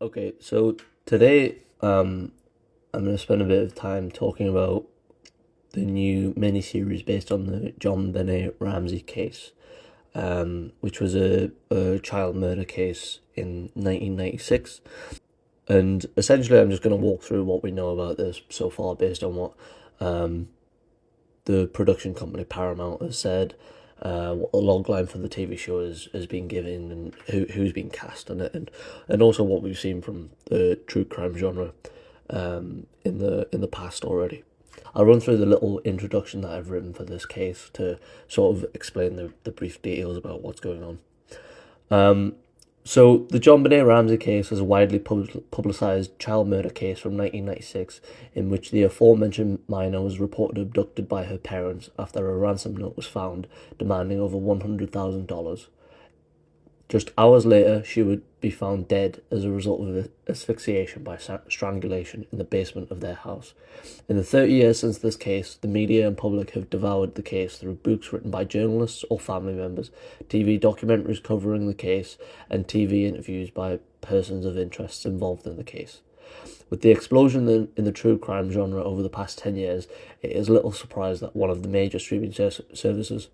Okay, so today I'm going to spend a bit of time talking about the new miniseries based on the JonBenet Ramsey case, which was a child murder case in 1996. And essentially, I'm just going to walk through what we know about this so far based on what um, the production company Paramount has said, what the logline for the TV show has been given, and who's been cast on it, and also what we've seen from the true crime genre in the past already. I'll run through the little introduction that I've written for this case to sort of explain the brief details about what's going on. So, the JonBenet Ramsey case is a widely publicised child murder case from 1996 in which the aforementioned minor was reported abducted by her parents after a ransom note was found demanding over $100,000. Just hours later, she would be found dead as a result of asphyxiation by strangulation in the basement of their house. In the 30 years since this case, the media and public have devoured the case through books written by journalists or family members, TV documentaries covering the case, and TV interviews by persons of interest involved in the case. With the explosion in the true crime genre over the past 10 years, it is little surprise that one of the major streaming services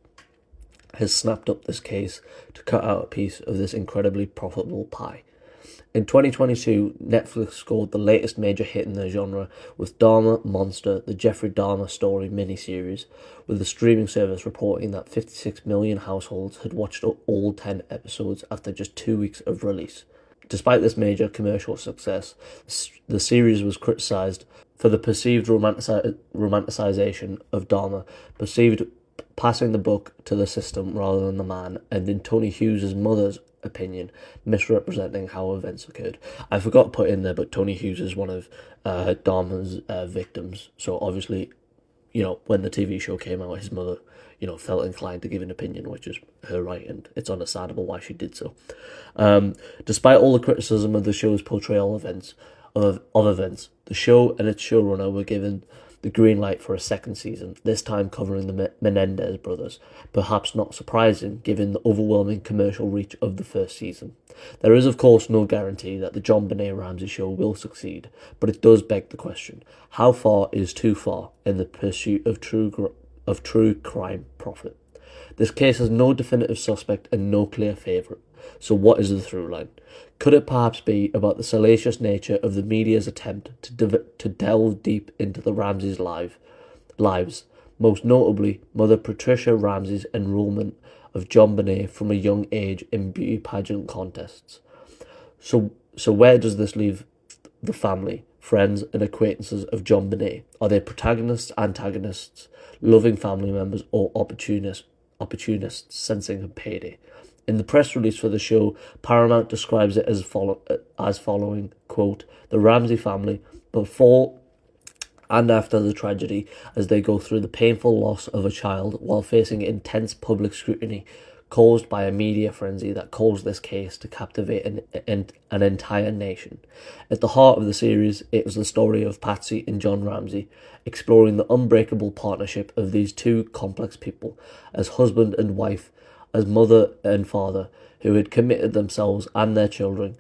has snapped up this case to cut out a piece of this incredibly profitable pie. In 2022, Netflix scored the latest major hit in the genre with Dahmer Monster, the Jeffrey Dahmer story miniseries, with the streaming service reporting that 56 million households had watched all 10 episodes after just 2 weeks of release. Despite this major commercial success, the series was criticised for the perceived romanticization of Dahmer, perceived passing the buck to the system rather than the man, and in Tony Hughes' mother's opinion, misrepresenting how events occurred. I forgot to put in there, but Tony Hughes is one of Dahmer's victims, so obviously, when the TV show came out, his mother, felt inclined to give an opinion, which is her right, and it's understandable why she did so. Despite all the criticism of the show's portrayal of events, the show and its showrunner were given the green light for a second season, this time covering the Menendez brothers, perhaps not surprising given the overwhelming commercial reach of the first season. There is of course no guarantee that the JonBenet Ramsey show will succeed, but it does beg the question, how far is too far in the pursuit of true crime profit? This case has no definitive suspect and no clear favourite. So what is the through line? Could it perhaps be about the salacious nature of the media's attempt to delve deep into the Ramseys' lives, most notably Mother Patricia Ramsey's enrolment of JonBenet from a young age in beauty pageant contests? So where does this leave the family, friends and acquaintances of JonBenet? Are they protagonists, antagonists, loving family members, or opportunists sensing a payday? In the press release for the show, Paramount describes it as following, quote, the Ramsey family, before and after the tragedy, as they go through the painful loss of a child while facing intense public scrutiny caused by a media frenzy that caused this case to captivate an entire nation. At the heart of the series, it was the story of Patsy and John Ramsey, exploring the unbreakable partnership of these two complex people, as husband and wife, as mother and father, who had committed themselves and their children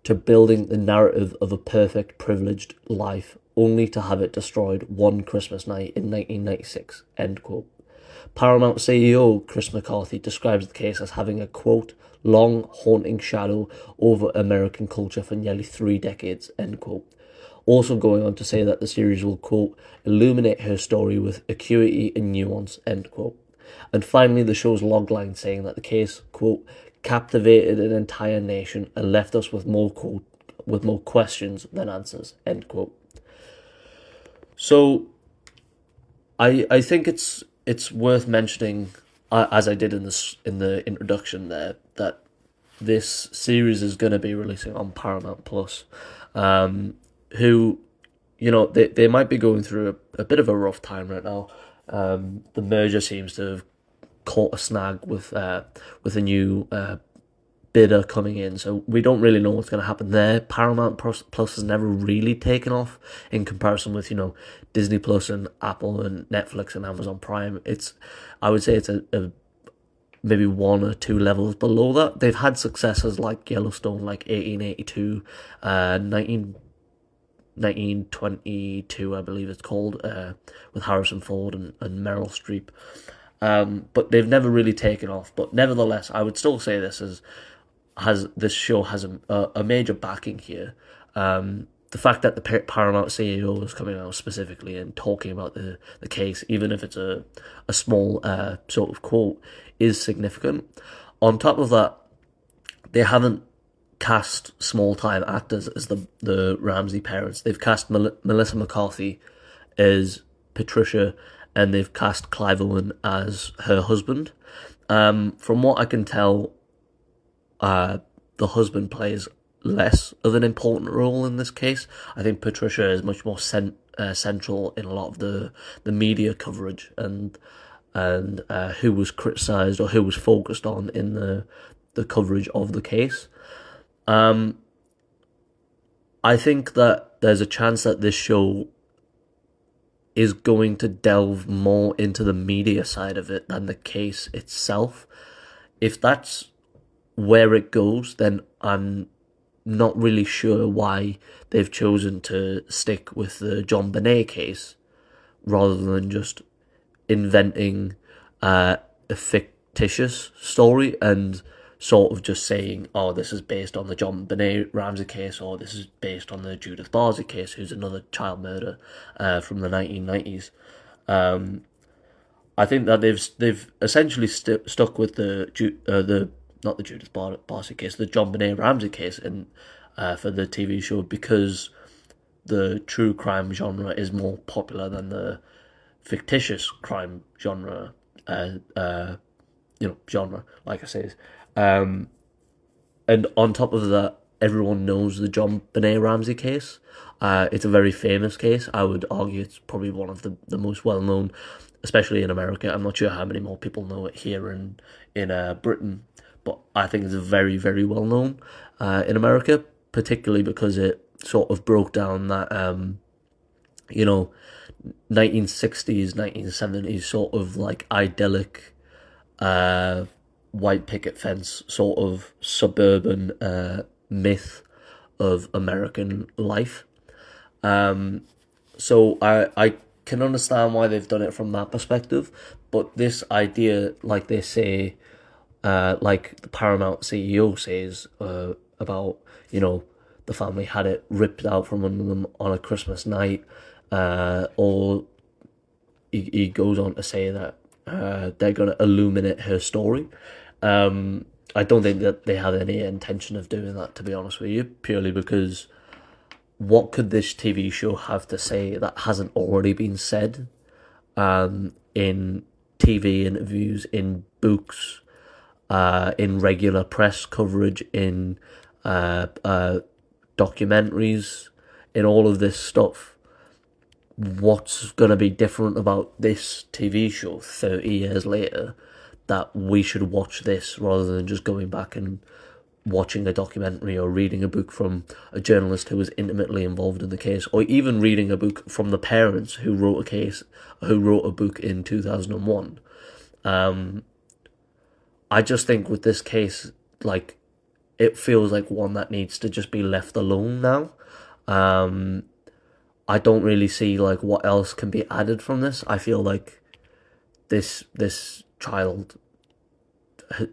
to building the narrative of a perfect, privileged life, only to have it destroyed one Christmas night in 1996, end quote. Paramount CEO Chris McCarthy describes the case as having a, quote, long, haunting shadow over American culture for nearly 3 decades, end quote. Also going on to say that the series will, quote, illuminate her story with acuity and nuance, end quote. And finally, the show's logline saying that the case, quote, captivated an entire nation and left us with more questions than answers, end quote. So, I think it's worth mentioning, as I did in the introduction there, that this series is going to be releasing on Paramount Plus, who, they might be going through a bit of a rough time right now. The merger seems to have caught a snag with a new bidder coming in, so we don't really know what's going to happen there. Paramount Plus has never really taken off in comparison with Disney Plus and Apple and Netflix and Amazon Prime. I would say it's a maybe one or two levels below that. They've had successes like Yellowstone, like 1882, 1922, I believe it's called, with Harrison Ford and Meryl Streep. But they've never really taken off. But nevertheless, I would still say this show has a major backing here. The fact that the Paramount CEO is coming out specifically and talking about the case, even if it's a small sort of quote, is significant. On top of that, they haven't cast small-time actors as the Ramsey parents. They've cast Melissa McCarthy as Patricia, and they've cast Clive Owen as her husband. From what I can tell, the husband plays less of an important role in this case. I think Patricia is much more central in a lot of the media coverage and who was criticised or who was focused on in the coverage of the case. I think that there's a chance that this show is going to delve more into the media side of it than the case itself. If that's where it goes, then I'm not really sure why they've chosen to stick with the JonBenet case rather than just inventing a fictitious story and sort of just saying, oh, this is based on the JonBenet Ramsey case, or this is based on the Judith Barzi case, who's another child murder from the 1990s. I think that they've essentially stuck with the not the Judith Barzi case, the JonBenet Ramsey case for the TV show, because the true crime genre is more popular than the fictitious crime genre, genre, like I say. And on top of that, everyone knows the JonBenet Ramsey case. It's a very famous case. I would argue it's probably one of the most well-known, especially in America. I'm not sure how many more people know it here in Britain, but I think it's very, very well-known in America, particularly because it sort of broke down that, 1960s, 1970s sort of like idyllic white picket fence sort of suburban myth of American life. So I can understand why they've done it from that perspective, but this idea, like they say, like the Paramount CEO says about, the family had it ripped out from under them on a Christmas night, or he goes on to say that they're going to illuminate her story. I don't think that they have any intention of doing that, to be honest with you, purely because what could this TV show have to say that hasn't already been said in TV interviews, in books, in regular press coverage, in documentaries, in all of this stuff? What's going to be different about this TV show 30 years later that we should watch this rather than just going back and watching a documentary or reading a book from a journalist who was intimately involved in the case, or even reading a book from the parents who wrote a book in 2001. I just think with this case, like, it feels like one that needs to just be left alone now. I don't really see like what else can be added from this. I feel like this child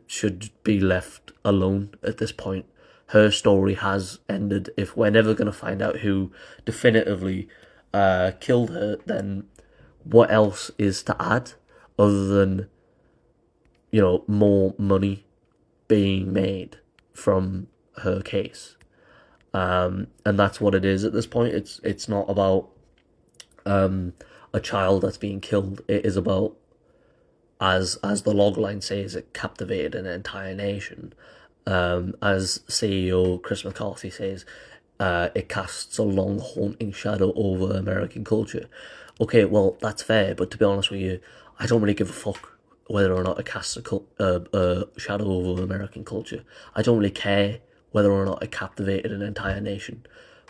should be left alone at this point. Her story has ended. If we're never going to find out who definitively killed her, then what else is to add other than, more money being made from her case? And that's what it is at this point. It's not about a child that's being killed. It is about, as the logline says, it captivated an entire nation. As CEO Chris McCarthy says, it casts a long haunting shadow over American culture. Okay, well, that's fair, but to be honest with you, I don't really give a fuck whether or not it casts a shadow over American culture. I don't really care whether or not it captivated an entire nation.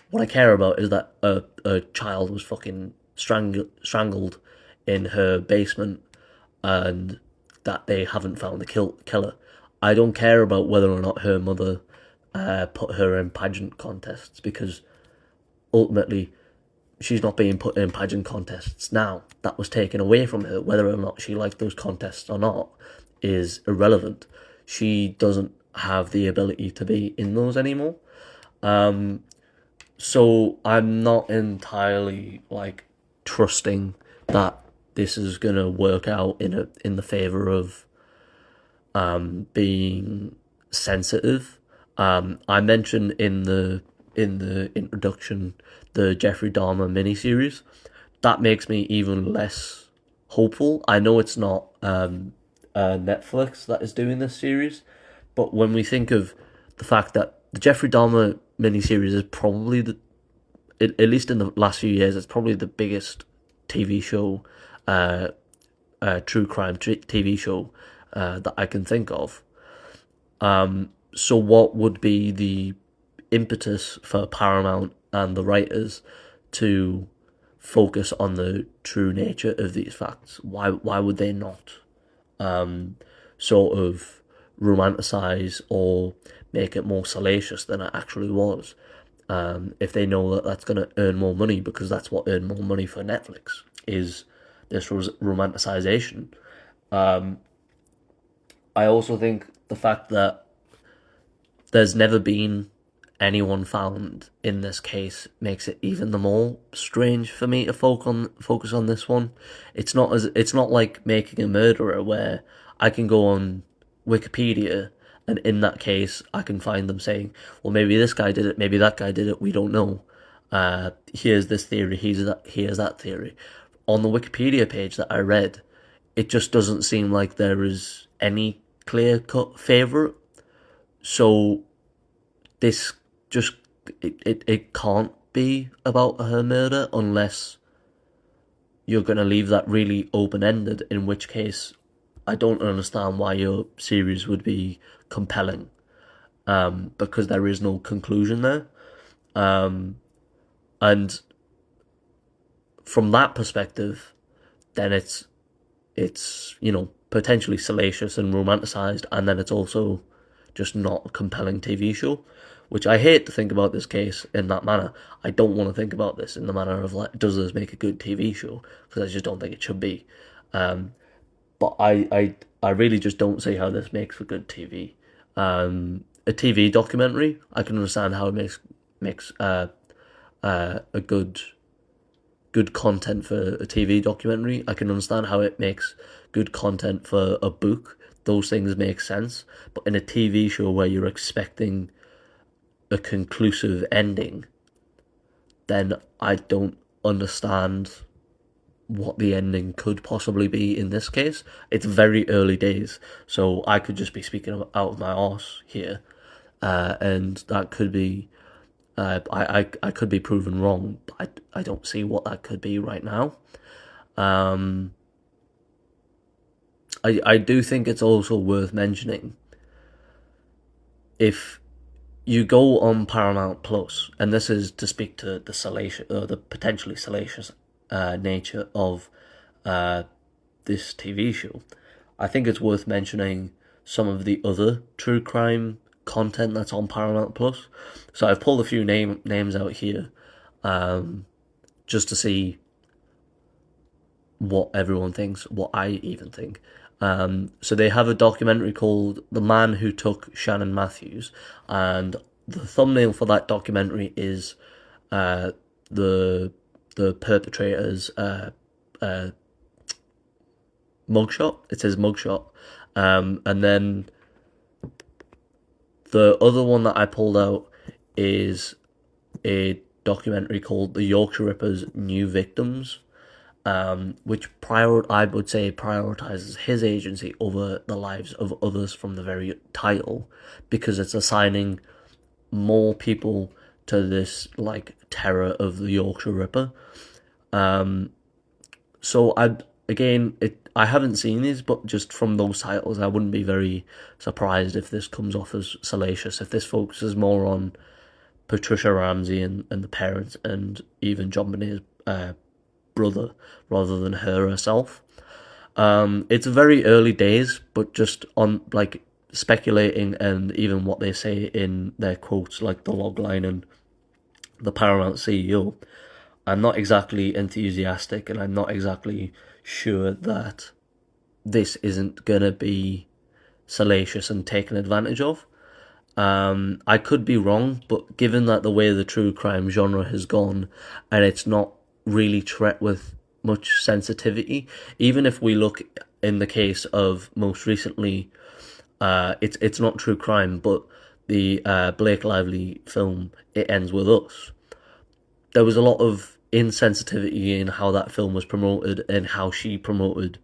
What I care about is that a child was fucking strangled in her basement, and that they haven't found the killer. I don't care about whether or not her mother put her in pageant contests, because ultimately she's not being put in pageant contests now. That was taken away from her. Whether or not she liked those contests or not is irrelevant. She doesn't have the ability to be in those anymore. So I'm not entirely like trusting that this is gonna work out in the favor of being sensitive. I mentioned in the introduction the Jeffrey Dahmer miniseries. That makes me even less hopeful. I know it's not Netflix that is doing this series, but when we think of the fact that the Jeffrey Dahmer miniseries is probably at least in the last few years, it's probably the biggest TV show, true crime TV show that I can think of. So what would be the impetus for Paramount and the writers to focus on the true nature of these facts? Why would they not sort of romanticize or make it more salacious than it actually was? If they know that that's going to earn more money, because that's what earned more money for Netflix, is this romanticization. I also think the fact that there's never been anyone found in this case makes it even the more strange for me to focus on this one. It's not like Making a Murderer, where I can go on Wikipedia and in that case I can find them saying, well, maybe this guy did it, maybe that guy did it, we don't know. Here's this theory, here's that theory. On the Wikipedia page that I read, it just doesn't seem like there is any clear-cut favourite. So this just, it can't be about her murder unless you're going to leave that really open-ended, in which case I don't understand why your series would be compelling, because there is no conclusion there. And from that perspective, then it's potentially salacious and romanticized, and then it's also just not a compelling TV show, which I hate to think about this case in that manner. I don't want to think about this in the manner of like, does this make a good TV show? Because I just don't think it should be. But I really just don't see how this makes for good TV. A TV documentary, I can understand how it makes a good content for a TV documentary. I can understand how it makes good content for a book. Those things make sense. But in a TV show where you're expecting a conclusive ending, then I don't understand what the ending could possibly be in this case. It's very early days, so I could just be speaking out of my arse here, and that could be I could be proven wrong, but I don't see what that could be right now. I do think it's also worth mentioning, if you go on Paramount Plus, and this is to speak to the salacious, or the potentially salacious nature of this TV show, I think it's worth mentioning some of the other true crime content that's on Paramount Plus. So I've pulled a few names out here, just to see what everyone thinks, what I even think. So they have a documentary called "The Man Who Took Shannon Matthews," and the thumbnail for that documentary is the perpetrator's mugshot. It's his mugshot, and then the other one that I pulled out is a documentary called "The Yorkshire Ripper's New Victims," which I would say prioritizes his agency over the lives of others from the very title, because it's assigning more people to this like terror of the Yorkshire Ripper. So I haven't seen these, but just from those titles, I wouldn't be very surprised if this comes off as salacious, if this focuses more on Patricia Ramsey and the parents, and even JonBenet's brother, rather than her herself. It's very early days, but just on like speculating and even what they say in their quotes, like the logline and the Paramount CEO, I'm not exactly enthusiastic, and I'm not exactly sure that this isn't gonna be salacious and taken advantage of. I could be wrong, but given that the way the true crime genre has gone, and it's not really treated with much sensitivity, even if we look in the case of most recently, it's not true crime, but the Blake Lively film "It Ends With Us." There was a lot of insensitivity in how that film was promoted and how she promoted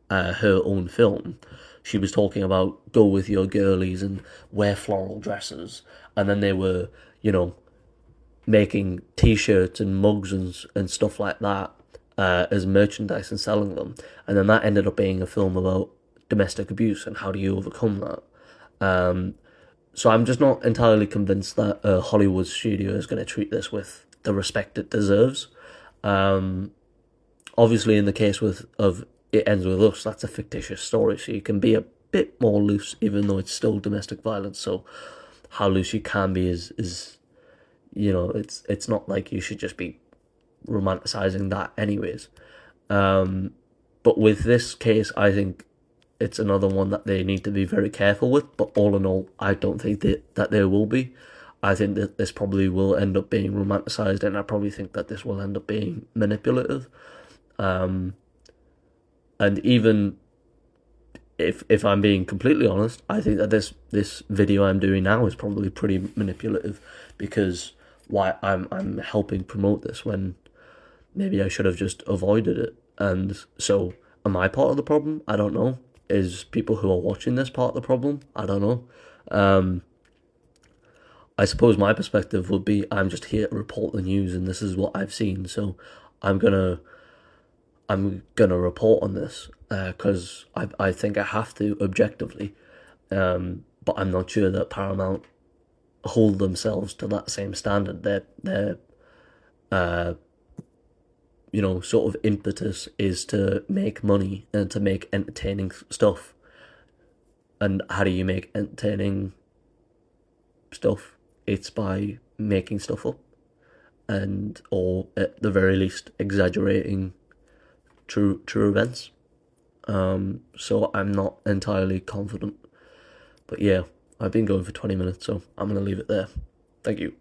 her own film. She was talking about go with your girlies and wear floral dresses, and then they were, you know, making T-shirts and mugs and stuff like that as merchandise and selling them, and then that ended up being a film about domestic abuse and how do you overcome that. So I'm just not entirely convinced that a Hollywood studio is going to treat this with the respect it deserves. Obviously, in the case of It Ends With Us, that's a fictitious story, so you can be a bit more loose, even though it's still domestic violence. So how loose you can be is it's not like you should just be romanticizing that, anyways. But with this case, I think it's another one that they need to be very careful with. But all in all, I don't think that there will be. I think that this probably will end up being romanticized, and I probably think that this will end up being manipulative. And even if I'm being completely honest, I think that this video I'm doing now is probably pretty manipulative, because why I'm helping promote this when maybe I should have just avoided it. And so, am I part of the problem? I don't know. Is people who are watching this part of the problem? I don't know. I suppose my perspective would be I'm just here to report the news, and this is what I've seen. So I'm gonna report on this because I think I have to objectively, but I'm not sure that Paramount hold themselves to that same standard. Their sort of impetus is to make money and to make entertaining stuff. And how do you make entertaining stuff? It's by making stuff up, and or at the very least exaggerating true events. So I'm not entirely confident. But yeah, I've been going for 20 minutes, so I'm going to leave it there. Thank you.